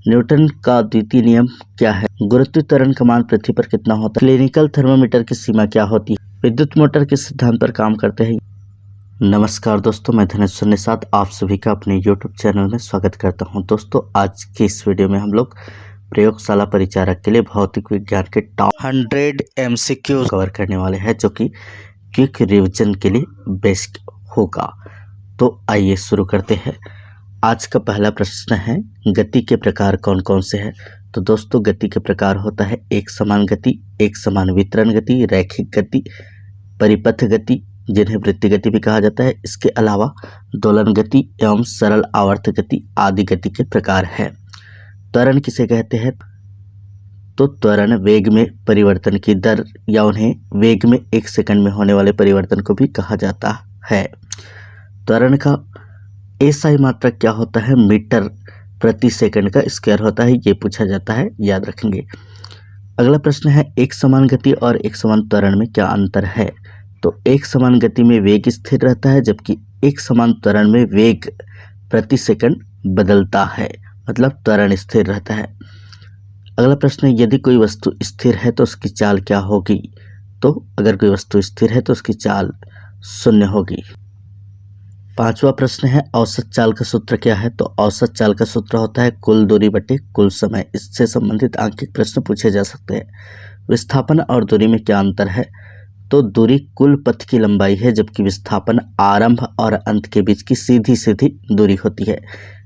Newton का द्वितीय नियम क्या है? गुरुत्वीय त्वरण का मान पृथ्वी पर कितना होता है? क्लिनिकल थर्मामीटर की सीमा क्या होती है? विद्युत मोटर किस सिद्धांत पर काम करते हैं? नमस्कार दोस्तों, मैं धनेश्वर निषाद आप सभी का अपने YouTube चैनल में स्वागत करता हूं। दोस्तों, आज की इस वीडियो में हम लोग प्रयोगशाला परिचारक के लिए भौतिक विज्ञान के टॉप 100 MCQ कवर करने वाले हैं, जो कि क्विक रिवीजन के लिए बेस्ट होगा। तो आइए शुरू करते हैं। आज का पहला प्रश्न है, गति के प्रकार कौन कौन से हैं? तो दोस्तों, गति के प्रकार होता है एक समान गति, एक समान वितरण गति, रैखिक गति, परिपथ गति, जिन्हें वृत्तीय गति भी कहा जाता है। इसके अलावा दोलन गति एवं सरल आवर्त गति आदि गति के प्रकार है। त्वरण किसे कहते हैं? तो त्वरण वेग में परिवर्तन की दर या उन्हें वेग में एक सेकंड में होने वाले परिवर्तन को भी कहा जाता है। त्वरण का एसआई मात्रक क्या होता है? मीटर प्रति सेकंड का स्क्वायर होता है, ये पूछा जाता है, याद रखेंगे। अगला प्रश्न है, एक समान गति और एक समान त्वरण में क्या अंतर है? तो एक समान गति में वेग स्थिर रहता है, जबकि एक समान त्वरण में वेग प्रति सेकंड बदलता है, मतलब त्वरण स्थिर रहता है। अगला प्रश्न है, यदि कोई वस्तु स्थिर है तो उसकी चाल क्या होगी? तो अगर कोई वस्तु स्थिर है तो उसकी चाल 0 होगी। पांचवा प्रश्न है, औसत चाल का सूत्र क्या है? तो औसत चाल का सूत्र होता है कुल दूरी बटे कुल समय। इससे संबंधित आंकिक प्रश्न पूछे जा सकते हैं। विस्थापन और दूरी में क्या अंतर है? तो दूरी कुल पथ की लंबाई है, जबकि विस्थापन आरंभ और अंत के बीच की सीधी सीधी दूरी होती है।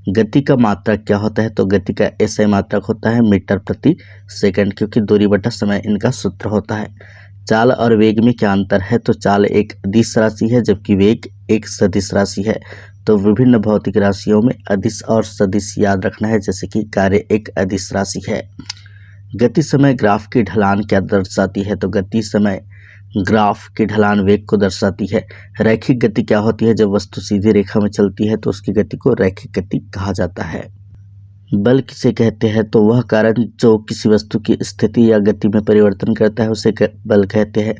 गति का मात्रक क्या होता है? तो गति का एसआई मात्रक होता है मीटर प्रति सेकंड, क्योंकि दूरी बटा समय इनका सूत्र होता है। चाल और वेग में क्या अंतर है? तो चाल एक अदिश राशि है, जबकि वेग एक सदिश राशि है। तो विभिन्न भौतिक राशियों में अदिश और सदिश याद रखना है, जैसे कि कार्य एक अदिश राशि है। गति समय ग्राफ की ढलान क्या दर्शाती है? तो गति समय ग्राफ की ढलान वेग को दर्शाती है। रैखिक गति क्या होती है? जब वस्तु सीधी रेखा में चलती है तो उसकी गति को रैखिक गति कहा जाता है। बल किसे कहते हैं? तो वह कारण जो किसी वस्तु की स्थिति या गति में परिवर्तन करता है उसे बल कहते हैं।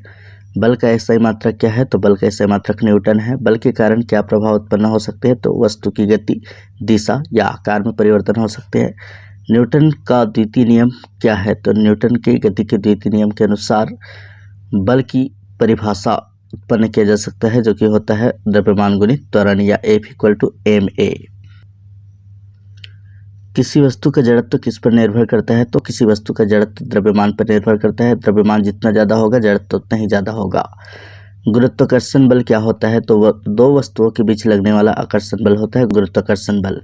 बल का एसआई मात्रक क्या है? तो बल का एसआई मात्रक न्यूटन है। बल के कारण क्या प्रभाव उत्पन्न हो सकते हैं? तो वस्तु की गति, दिशा या आकार में परिवर्तन हो सकते हैं। न्यूटन का द्वितीय नियम क्या है? तो न्यूटन की गति के द्वितीय नियम के अनुसार बल की परिभाषा उत्पन्न किया जा सकता है, जो कि होता है द्रव्यमान गुणित त्वरण या F=ma। किसी वस्तु का जड़त्व किस पर निर्भर करता है? तो किसी वस्तु का जड़त्व द्रव्यमान पर निर्भर करता है। द्रव्यमान जितना ज़्यादा होगा, जड़त्व उतना ही ज़्यादा होगा। गुरुत्वाकर्षण बल क्या होता है? तो वह दो वस्तुओं के बीच लगने वाला आकर्षण बल होता है गुरुत्वाकर्षण बल।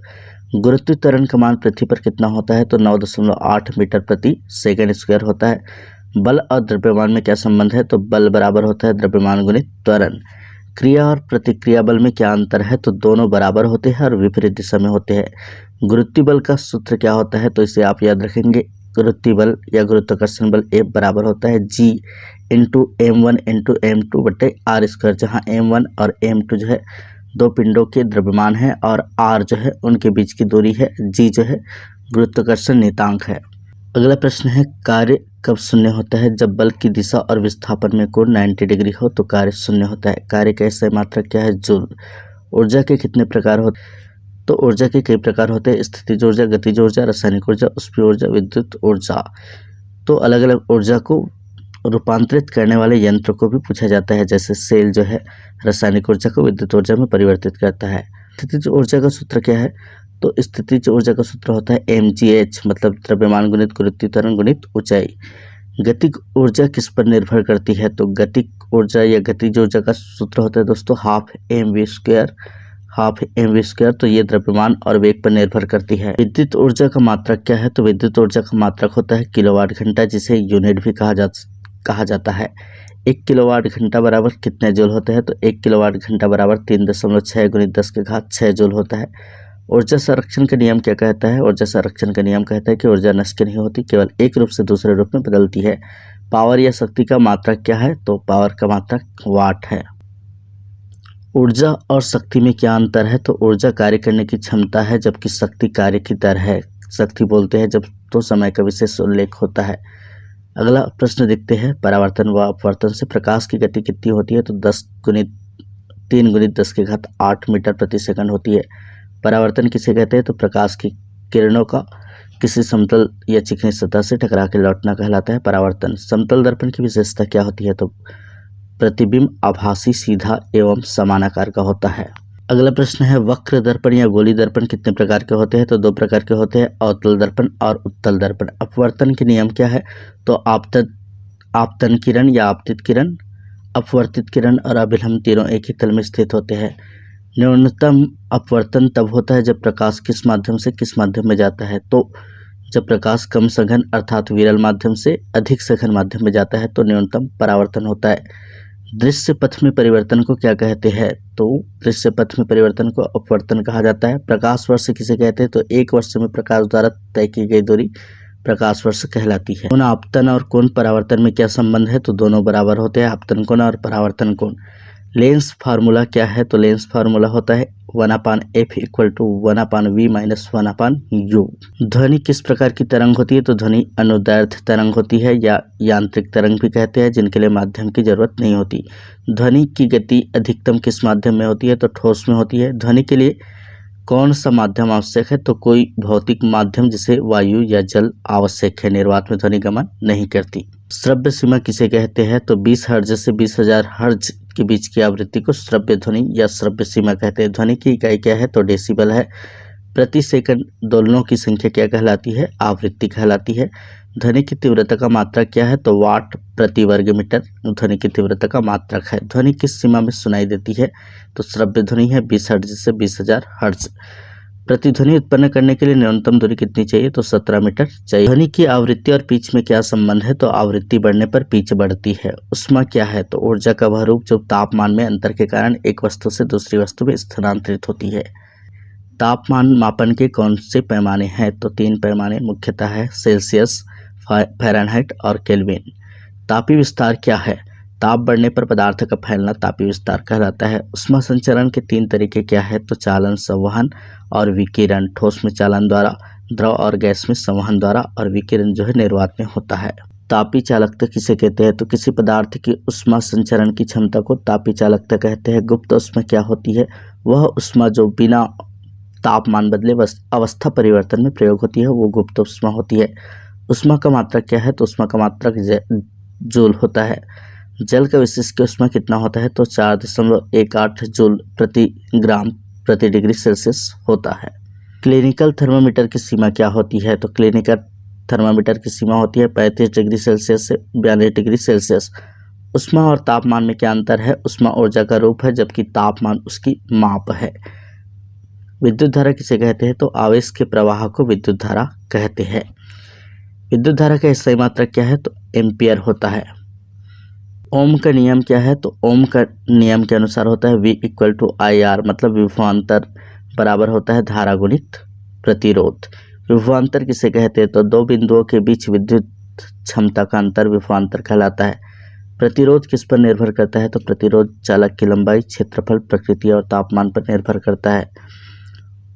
गुरुत्वीय त्वरण का मान पृथ्वी पर कितना होता है? तो 9.8 मीटर प्रति सेकंड स्क्वायर होता है। बल और द्रव्यमान में क्या संबंध है? तो बल बराबर होता है द्रव्यमान गुणित त्वरण। क्रिया और प्रतिक्रिया बल में क्या अंतर है? तो दोनों बराबर होते हैं और विपरीत दिशा में होते हैं। गुरुत्वीय बल का सूत्र क्या होता है? तो इसे आप याद रखेंगे। गुरुत्वीय बल या गुरुत्वाकर्षण बल F बराबर होता है G × m1 × m2 बटे r स्क्वायर, जहाँ m1 और m2 जो है दो पिंडों के द्रव्यमान है और r जो है उनके बीच की दूरी है, G जो है गुरुत्वाकर्षण नियतांक है। अगला प्रश्न है, कार्य कब शून्य होता है? जब बल की दिशा और विस्थापन में कोण 90 डिग्री हो तो कार्य शून्य होता है। कार्य का एसआई मात्रक क्या है? जूल। ऊर्जा के कितने प्रकार होते? तो ऊर्जा के कई प्रकार होते हैं। स्थितिज ऊर्जा, गतिज ऊर्जा, रासायनिक ऊर्जा, उष्मीय ऊर्जा, विद्युत ऊर्जा। तो अलग अलग ऊर्जा को रूपांतरित करने वाले यंत्र को भी पूछा जाता है, जैसे सेल जो है रासायनिक ऊर्जा को विद्युत ऊर्जा में परिवर्तित करता है। स्थितिज ऊर्जा का सूत्र क्या है? तो स्थितिज ऊर्जा का सूत्र होता है mgh, मतलब द्रव्यमान गुणित गुरुत्वीय त्वरण गुणित ऊंचाई। गतिक ऊर्जा किस पर निर्भर करती है? तो गतिक ऊर्जा या गतिज ऊर्जा का सूत्र होता है दोस्तों हाफ एम वी स्क्वायर। तो ये द्रव्यमान और वेग पर निर्भर करती है। विद्युत ऊर्जा का मात्रक क्या है? तो विद्युत ऊर्जा का मात्रक होता है किलोवाट घंटा, जिसे यूनिट भी कहा जाता है। 1 किलोवाट घंटा बराबर कितने जूल होते हैं? तो 1 किलोवाट घंटा बराबर 3.6 × 10⁻6 जूल होता है। ऊर्जा संरक्षण का नियम क्या कहता है? ऊर्जा संरक्षण का नियम कहता है कि ऊर्जा नष्ट नहीं होती, केवल एक रूप से दूसरे रूप में बदलती है। पावर या शक्ति का मात्रक क्या है? तो पावर का मात्रक वाट है। ऊर्जा और शक्ति में क्या अंतर है? तो ऊर्जा कार्य करने की क्षमता है, जबकि शक्ति कार्य की दर है। शक्ति बोलते हैं जब तो समय का विशेष उल्लेख होता है। अगला प्रश्न देखते हैं, परावर्तन व अपवर्तन से प्रकाश की गति कितनी होती है? तो 3 × 10⁸ मीटर प्रति सेकंड होती है। परावर्तन किसे कहते हैं? तो प्रकाश की किरणों का किसी समतल या चिकनी सतह से टकरा के लौटना कहलाता है परावर्तन। समतल दर्पण की विशेषता क्या होती है? तो प्रतिबिंब आभासी, सीधा एवं समानाकार का होता है। अगला प्रश्न है, वक्र दर्पण या गोली दर्पण कितने प्रकार के होते हैं? तो 2 प्रकार के होते हैं, अवतल दर्पण और उत्तल दर्पण। अपवर्तन के नियम क्या है? तो आपतन किरण या आपतित किरण, अपवर्तित किरण और अभिलंब तीनों एक ही तल में स्थित होते हैं। न्यूनतम अपवर्तन तब होता है जब प्रकाश किस माध्यम से किस माध्यम में जाता है? तो जब प्रकाश कम सघन अर्थात विरल माध्यम से अधिक सघन माध्यम में जाता है तो न्यूनतम परावर्तन होता है। दृश्य पथ में परिवर्तन को क्या कहते हैं? तो दृश्य पथ में परिवर्तन को अपवर्तन कहा जाता है। प्रकाश वर्ष किसे कहते हैं? तो 1 वर्ष में प्रकाश द्वारा तय की गई दूरी प्रकाश वर्ष कहलाती है। कोण आपतन और कोण परावर्तन में क्या संबंध है? तो दोनों बराबर होते हैं, आपतन कोण और परावर्तन कोण। लेंस फार्मूला क्या है? तो लेंस फार्मूला होता है 1/f = 1/v - 1/u। ध्वनि किस प्रकार की तरंग होती है? तो ध्वनि अनुदैर्ध्य तरंग होती है या यांत्रिक तरंग भी कहते हैं, जिनके लिए माध्यम की जरूरत नहीं होती। ध्वनि की गति अधिकतम किस माध्यम में होती है? तो ठोस में होती है। ध्वनि के लिए कौन सा माध्यम आवश्यक है? तो कोई भौतिक माध्यम जैसे वायु या जल आवश्यक है। निर्वात में ध्वनि गमन नहीं करती। श्रव्य सीमा किसे कहते हैं? तो 20 हर्ट्ज से 20,000 हर्ट्ज के बीच की आवृत्ति को श्रव्य ध्वनि या श्रव्य सीमा कहते हैं। ध्वनि की इकाई क्या है? तो डेसिबल है। प्रति सेकंड दोलनों की संख्या क्या कहलाती है? आवृत्ति कहलाती है। ध्वनि की तीव्रता का मात्रक क्या है? तो वाट प्रति वर्ग मीटर ध्वनि की तीव्रता का मात्रक है। ध्वनि किस सीमा में सुनाई देती है? तो श्रव्य ध्वनि है 20 हर्ट्ज से 20,000 हर्ट्ज। प्रतिध्वनि उत्पन्न करने के लिए न्यूनतम दूरी कितनी चाहिए? तो 17 मीटर चाहिए। ध्वनि की आवृत्ति और पिच में क्या संबंध है? तो आवृत्ति बढ़ने पर पिच बढ़ती है। ऊष्मा क्या है? तो ऊर्जा का वह रूप जो तापमान में अंतर के कारण एक वस्तु से दूसरी वस्तु में स्थानांतरित होती है। तापमान मापन के कौन से पैमाने हैं? तो 3 पैमाने मुख्यतः है, सेल्सियस, फ़ारेनहाइट और केल्विन। तापीय विस्तार क्या है? ताप बढ़ने पर पदार्थ का फैलना तापीय विस्तार कहलाता है। ऊष्मा संचरण के 3 तरीके क्या है? तो चालन, संवहन और विकिरण। ठोस में चालन द्वारा, द्रव और गैस में संवहन द्वारा और विकिरण जो है निर्वात में होता है। तापीय चालकता किसे कहते हैं? तो किसी पदार्थ की ऊष्मा संचरण की क्षमता को तापीय चालकता कहते हैं। गुप्त ऊष्मा क्या होती है? वह ऊष्मा जो बिना तापमान बदले अवस्था परिवर्तन में प्रयोग होती है, वो गुप्त ऊष्मा होती है। ऊष्मा का मात्रक क्या है? तो ऊष्मा का मात्रक जूल होता है। जल का विशिष्ट ऊष्मा कितना होता है? तो 4.18 जूल प्रति ग्राम प्रति डिग्री सेल्सियस होता है। क्लिनिकल थर्मामीटर की सीमा क्या होती है? तो क्लिनिकल थर्मामीटर की सीमा होती है 35 डिग्री सेल्सियस से 42 डिग्री सेल्सियस। ऊष्मा और तापमान में क्या अंतर है? ऊष्मा ऊर्जा का रूप है जबकि तापमान उसकी माप है। विद्युत धारा किसे कहते हैं? तो आवेश के प्रवाह को विद्युत धारा कहते हैं। विद्युत धारा का सही मात्रक क्या है? तो एम्पियर होता है। ओम का नियम क्या है? तो ओम का नियम के अनुसार होता है V = IR, मतलब विभवांतर बराबर होता है धारा गुणित प्रतिरोध। विभवांतर किसे कहते हैं? तो 2 बिंदुओं के बीच विद्युत क्षमता का अंतर विभवांतर कहलाता है। प्रतिरोध किस पर निर्भर करता है? तो प्रतिरोध चालक की लंबाई, क्षेत्रफल, प्रकृति और तापमान पर निर्भर करता है।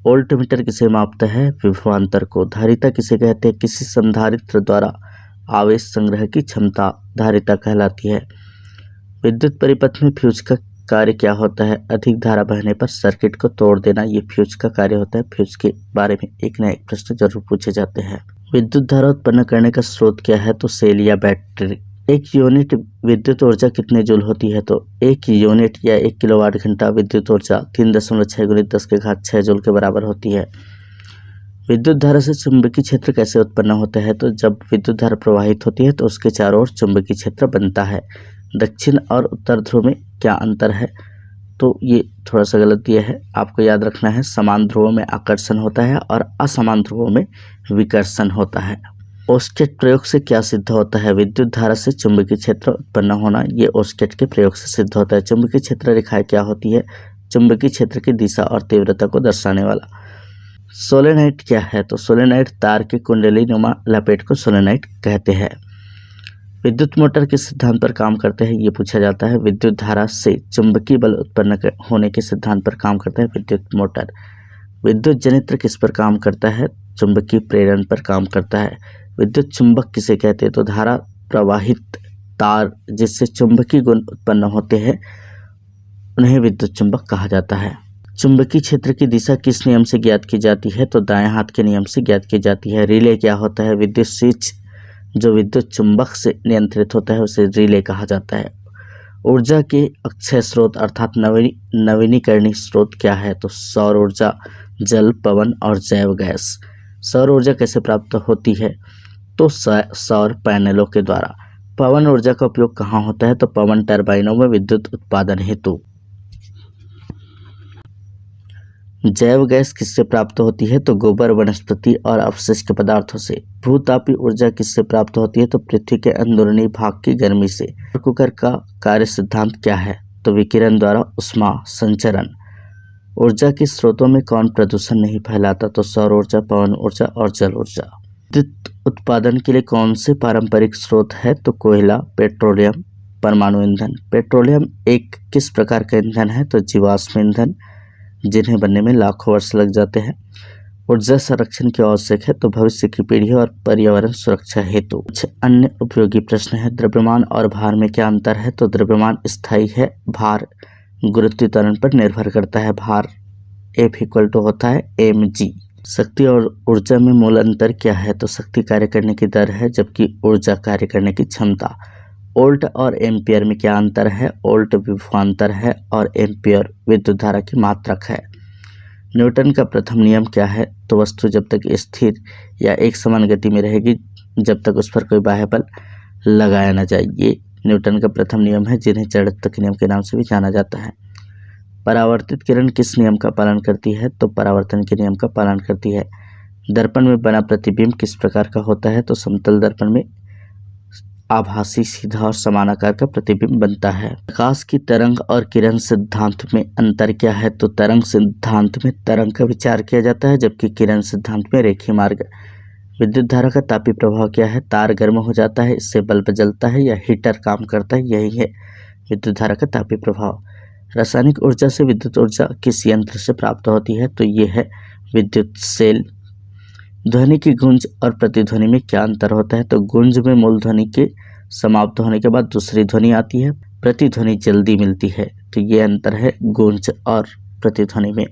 वोल्टमीटर किसे मापता है? विभवांतर को। धारिता किसे कहते हैं? किसी संधारित्र द्वारा आवेश संग्रह की क्षमता धारिता कहलाती है। विद्युत परिपथ में फ्यूज का कार्य क्या होता है? अधिक धारा बहने पर सर्किट को तोड़ देना, ये फ्यूज का कार्य होता है। फ्यूज के बारे में एक न एक प्रश्न जरूर पूछे जाते हैं। विद्युत धारा उत्पन्न करने का स्रोत क्या है? तो सेल या बैटरी। 1 यूनिट विद्युत ऊर्जा कितने जूल होती है? तो 1 यूनिट या 1 किलोवाट घंटा विद्युत ऊर्जा 3.6 × 10⁶ जूल के बराबर होती है। विद्युत धारा से चुंबकीय क्षेत्र कैसे उत्पन्न होता है? तो जब विद्युत धारा प्रवाहित होती है तो उसके चारों ओर चुंबकीय क्षेत्र बनता है। दक्षिण और उत्तर ध्रुव में क्या अंतर है? तो ये थोड़ा सा गलत दिया है, आपको याद रखना है। समान ध्रुवों में आकर्षण होता है और असमान ध्रुवों में विकर्षण होता है। ओस्टेट प्रयोग से क्या सिद्ध होता है? विद्युत धारा से चुंबकीय क्षेत्र उत्पन्न होना, ये ओस्टेट के प्रयोग से सिद्ध होता है। चुंबकीय क्षेत्र रेखाएं क्या होती है? चुंबकीय क्षेत्र की दिशा और तीव्रता को दर्शाने वाला। सोलेनाइड क्या है? तो सोलेनाइड तार की कुंडली नुमा लपेट को सोलेनाइड कहते हैं। विद्युत मोटर किस सिद्धांत पर काम करते हैं? ये पूछा जाता है। विद्युत धारा से चुंबकीय बल उत्पन्न होने के सिद्धांत पर काम करता है विद्युत मोटर। विद्युत जनित्र किस पर काम करता है? चुंबकीय प्रेरण पर काम करता है। विद्युत चुंबक किसे कहते हैं? तो धारा प्रवाहित तार जिससे चुंबकीय गुण उत्पन्न होते हैं उन्हें विद्युत चुंबक कहा जाता है। चुंबकीय क्षेत्र की दिशा किस नियम से ज्ञात की जाती है? तो दाएं हाथ के नियम से ज्ञात की जाती है। रिले क्या होता है? विद्युत स्विच जो विद्युत चुंबक से नियंत्रित होता है उसे रिले कहा जाता है। ऊर्जा के अक्षय स्रोत अर्थात नवीनीकरणीय स्रोत क्या है? तो सौर ऊर्जा, जल, पवन और जैव गैस। सौर ऊर्जा कैसे प्राप्त होती है? तो सौर पैनलों के द्वारा। पवन ऊर्जा का उपयोग कहाँ होता है? तो पवन टरबाइनों में विद्युत उत्पादन हेतु। जैव गैस किससे प्राप्त होती है? तो गोबर, वनस्पति और अवशिष्ट पदार्थों से। भूतापीय ऊर्जा किससे प्राप्त होती है? तो पृथ्वी के अंदरूनी भाग की गर्मी से। कुकर का कार्य सिद्धांत क्या है? तो विकिरण द्वारा उष्मा संचरण। ऊर्जा के स्रोतों में कौन प्रदूषण नहीं फैलाता? तो सौर ऊर्जा, पवन ऊर्जा और जल ऊर्जा। विद्युत उत्पादन के लिए कौन से पारंपरिक स्रोत है? तो कोयला, पेट्रोलियम, परमाणु ईंधन। पेट्रोलियम एक किस प्रकार का ईंधन है? तो जीवाश्म ईंधन, जिन्हें बनने में लाखों वर्ष लग जाते हैं। ऊर्जा संरक्षण क्यों आवश्यक है? तो भविष्य की पीढ़ी और पर्यावरण सुरक्षा हेतु। कुछ अन्य उपयोगी प्रश्न है। द्रव्यमान और भार में क्या अंतर है? तो द्रव्यमान स्थायी है, भार गुरुत्वीय त्वरण पर निर्भर करता है। भार F = होता है mg। शक्ति और ऊर्जा में मूल अंतर क्या है? तो शक्ति कार्य करने की दर है जबकि ऊर्जा कार्य करने की क्षमता। वोल्ट और एम्पियर में क्या अंतर है? वोल्ट विभवांतर है और एम्पियर विद्युत धारा की मात्रक है। न्यूटन का प्रथम नियम क्या है? तो वस्तु जब तक स्थिर या एक समान गति में रहेगी जब तक उस पर कोई बाह्य बल लगाया न जाए। ये न्यूटन का प्रथम नियम है, जिन्हें जड़त्व के नियम के नाम से भी जाना जाता है। परावर्तित किरण किस नियम का पालन करती है? तो परावर्तन के नियम का पालन करती है। दर्पण में बना प्रतिबिंब किस प्रकार का होता है? तो समतल दर्पण में आभासी, सीधा और समानाकार का प्रतिबिंब बनता है। प्रकाश की तरंग और किरण सिद्धांत में अंतर क्या है? तो तरंग सिद्धांत में तरंग का विचार किया जाता है जबकि किरण सिद्धांत में रेखीय मार्ग। विद्युत धारा का तापीय प्रभाव क्या है? तार गर्म हो जाता है, इससे बल्ब जलता है या हीटर काम करता है, यही है विद्युत धारा का तापीय प्रभाव। रासायनिक ऊर्जा से विद्युत ऊर्जा किस यंत्र से प्राप्त होती है? तो ये है विद्युत सेल। ध्वनि की गूंज और प्रतिध्वनि में क्या अंतर होता है? तो गूंज में मूल ध्वनि के समाप्त होने के बाद दूसरी ध्वनि आती है, प्रतिध्वनि जल्दी मिलती है। तो ये अंतर है गूंज और प्रतिध्वनि में।